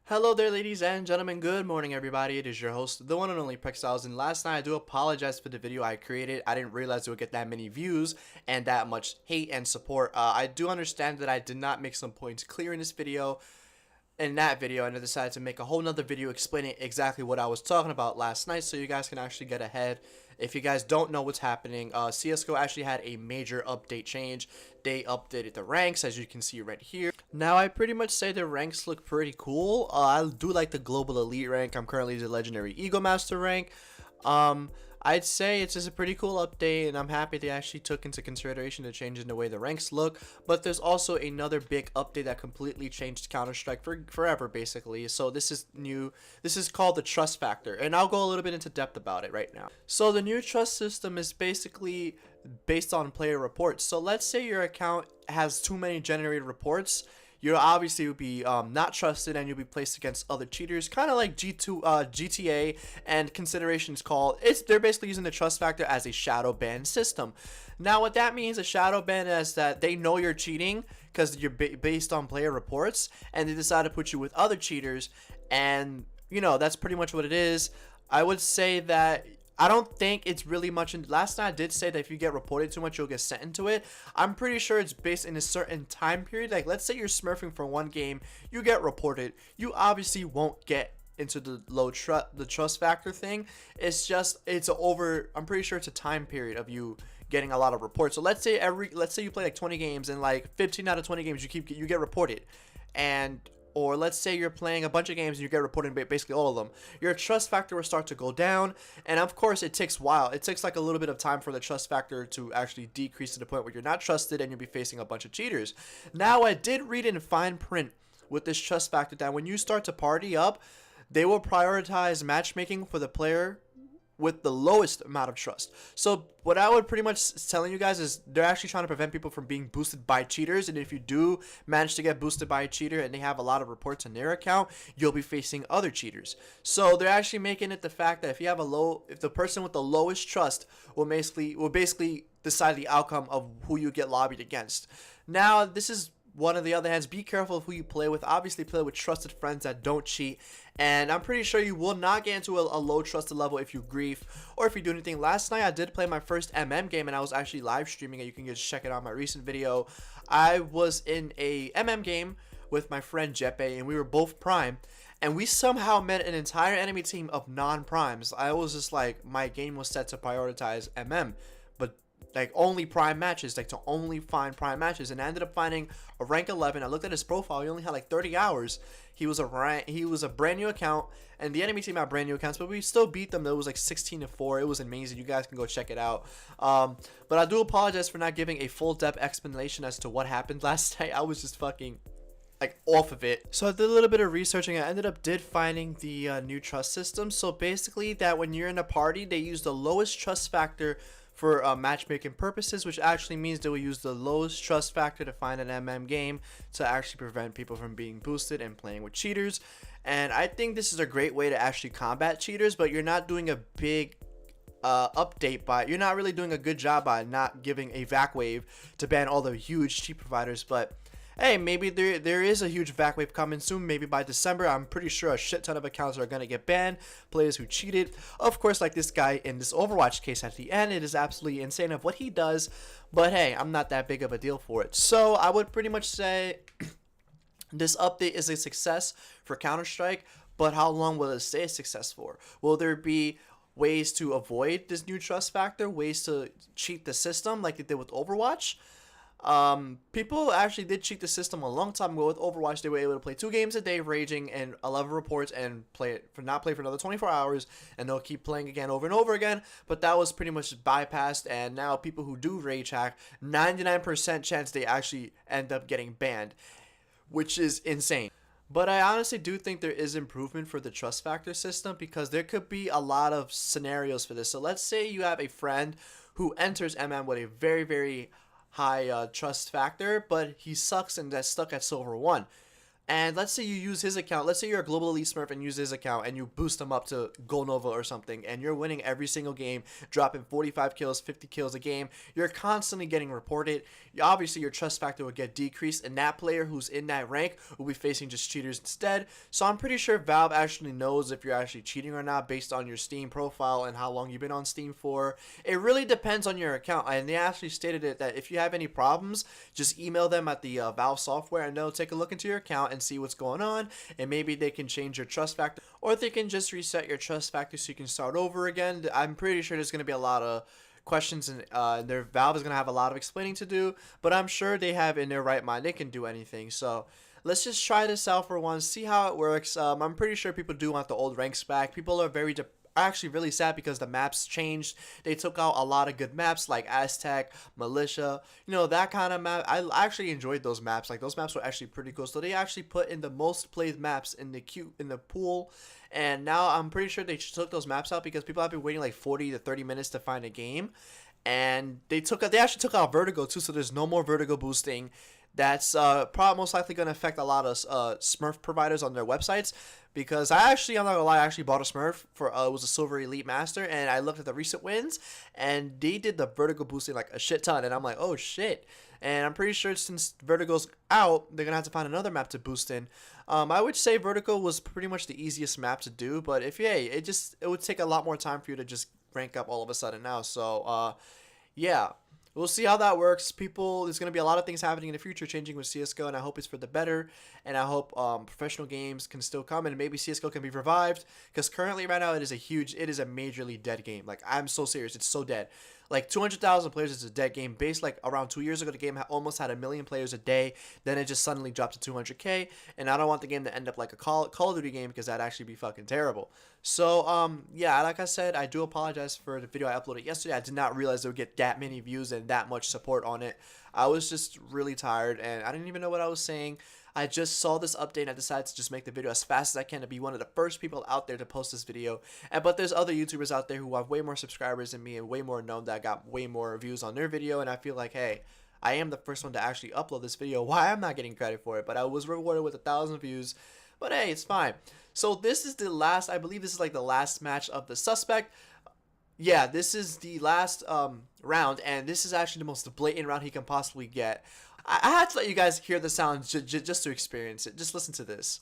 Hello there, ladies and gentlemen. Good morning, everybody. It is your host, the one and only Prextiles. And last night, I do apologize for the video I created. I didn't realize it would get that many views and that much hate and support. I do understand that I did not make some points clear in this video. In that video, and I decided to make a whole nother video explaining exactly what I was talking about last night, so you guys can actually get ahead. If you guys don't know what's happening, CSGO actually had a major update change. They updated the ranks, as you can see right here. Now, I pretty much say the ranks look pretty cool. I do like the global elite rank. I'm currently the legendary Eagle Master rank. I'd say it's just a pretty cool update, and I'm happy they actually took into consideration the change in the way the ranks look. But there's also another big update that completely changed Counter-Strike forever, basically. So this is new. This is called the trust factor, and I'll go a little bit into depth about it right now. So the new trust system is basically based on player reports. So let's say your account has too many generated reports. You'll obviously be not trusted, and you'll be placed against other cheaters, kind of like GTA. And considerations called they're basically using the trust factor as a shadow ban system. Now, what that means, a shadow ban, is that they know you're cheating because you're based on player reports, and they decide to put you with other cheaters, and that's pretty much what it is. I would say that I don't think it's really much. Last night I did say that if you get reported too much, you'll get sent into it. I'm pretty sure it's based in a certain time period. Like, let's say you're smurfing for one game, you get reported. You obviously won't get into the trust factor thing. It's over. I'm pretty sure it's a time period of you getting a lot of reports. So let's say you play like 20 games, and like 15 out of 20 games you get reported, or let's say you're playing a bunch of games and you get reported basically all of them, your trust factor will start to go down. And of course, it takes a while. It takes like a little bit of time for the trust factor to actually decrease to the point where you're not trusted and you'll be facing a bunch of cheaters. Now, I did read in fine print with this trust factor that when you start to party up, they will prioritize matchmaking for the player with the lowest amount of trust. So what I would pretty much telling you guys is they're actually trying to prevent people from being boosted by cheaters. And if you do manage to get boosted by a cheater and they have a lot of reports on their account, you'll be facing other cheaters. So they're actually making it the fact that if the person with the lowest trust will basically decide the outcome of who you get lobbied against. Now, this is one of the other hands, be careful of who you play with. Obviously, play with trusted friends that don't cheat. And I'm pretty sure you will not get into a low trusted level if you grief or if you do anything. Last night, I did play my first game, and I was actually live streaming it. You can just check it out in my recent video. I was in a game with my friend Jeppe, and we were both prime. And we somehow met an entire enemy team of non-primes. I was just like, my game was set to prioritize but like only prime matches, like to only find prime matches. And I ended up finding a rank 11. I looked at his profile. He only had like 30 hours. He was a brand new account, and the enemy team had brand new accounts, but we still beat them. It was like 16-4. It was amazing. You guys can go check it out. But I do apologize for not giving a full depth explanation as to what happened last night. I was just fucking like off of it. So I did a little bit of researching. I ended up finding the new trust system. So basically, that when you're in a party, they use the lowest trust factor for matchmaking purposes, which actually means they will use the lowest trust factor to find an game to actually prevent people from being boosted and playing with cheaters. And I think this is a great way to actually combat cheaters, but you're not doing a big update you're not really doing a good job by not giving a vac wave to ban all the huge cheat providers. But hey, maybe there is a huge vac wave coming soon. Maybe by December, I'm pretty sure a shit ton of accounts are going to get banned. Players who cheated. Of course, like this guy in this Overwatch case at the end, it is absolutely insane of what he does. But hey, I'm not that big of a deal for it. So I would pretty much say this update is a success for Counter-Strike. But how long will it stay a success for? Will there be ways to avoid this new trust factor? Ways to cheat the system like they did with Overwatch? People actually did cheat the system a long time ago with Overwatch. They were able to play 2 games a day, raging, and 11 reports, and not play for another 24 hours, and they'll keep playing again over and over again. But that was pretty much bypassed, and now people who do rage hack, 99% chance they actually end up getting banned, which is insane. But I honestly do think there is improvement for the trust factor system, because there could be a lot of scenarios for this. So let's say you have a friend who enters with a very, very high trust factor, but he sucks and that's stuck at silver 1. And let's say you use his account. Let's say you're a global elite smurf and use his account and you boost him up to Gold Nova or something, and you're winning every single game, dropping 45 kills, 50 kills a game. You're constantly getting reported. Obviously, your trust factor will get decreased, and that player who's in that rank will be facing just cheaters instead. So I'm pretty sure Valve actually knows if you're actually cheating or not based on your Steam profile and how long you've been on Steam for. It really depends on your account, and they actually stated it that if you have any problems, just email them at the Valve software, and they'll take a look into your account and see what's going on, and maybe they can change your trust factor, or they can just reset your trust factor so you can start over again. I'm pretty sure there's going to be a lot of questions, and their Valve is going to have a lot of explaining to do, but I'm sure they have in their right mind they can do anything. So let's just try this out for once, see how it works. I'm pretty sure people do want the old ranks back. People are actually really sad because the maps changed. They took out a lot of good maps like Aztec, Militia, that kind of map. I actually enjoyed those maps. Like, those maps were actually pretty cool. So they actually put in the most played maps in the pool. And now I'm pretty sure they took those maps out because people have been waiting like 40 to 30 minutes to find a game. And they actually took out Vertigo too, so there's no more Vertigo boosting. That's probably most likely going to affect a lot of Smurf providers on their websites, because I'm not gonna lie, I actually bought a Smurf for it was a Silver Elite Master, and I looked at the recent wins, and they did the Vertigo boosting like a shit ton, and I'm like, oh shit. And I'm pretty sure since Vertigo's out, they're gonna have to find another map to boost in. I would say Vertigo was pretty much the easiest map to do, but it would take a lot more time for you to just rank up all of a sudden now. So yeah, we'll see how that works. There's going to be a lot of things happening in the future changing with CSGO, and I hope it's for the better, and I hope professional games can still come, and maybe CSGO can be revived, because currently right now it is a majorly dead game. Like, I'm so serious, it's so dead. Like, 200,000 players is a dead game. Based like around 2 years ago, the game almost had 1 million players a day. Then it just suddenly dropped to 200K, and I don't want the game to end up like a Call of Duty game, because that'd actually be fucking terrible. So yeah, like I said, I do apologize for the video I uploaded yesterday. I did not realize it would get that many views and that much support on it. I was just really tired, and I didn't even know what I was saying. I just saw this update, and I decided to just make the video as fast as I can to be one of the first people out there to post this video. But there's other YouTubers out there who have way more subscribers than me and way more known that got way more views on their video, and I feel like, hey, I am the first one to actually upload this video. Why I'm not getting credit for it? But I was rewarded with 1,000 views. But hey, it's fine. So this is the last, I believe this is like the last match of the Suspect. Yeah, this is the last round, and this is actually the most blatant round he can possibly get. I had to let you guys hear the sound just to experience it. Just listen to this.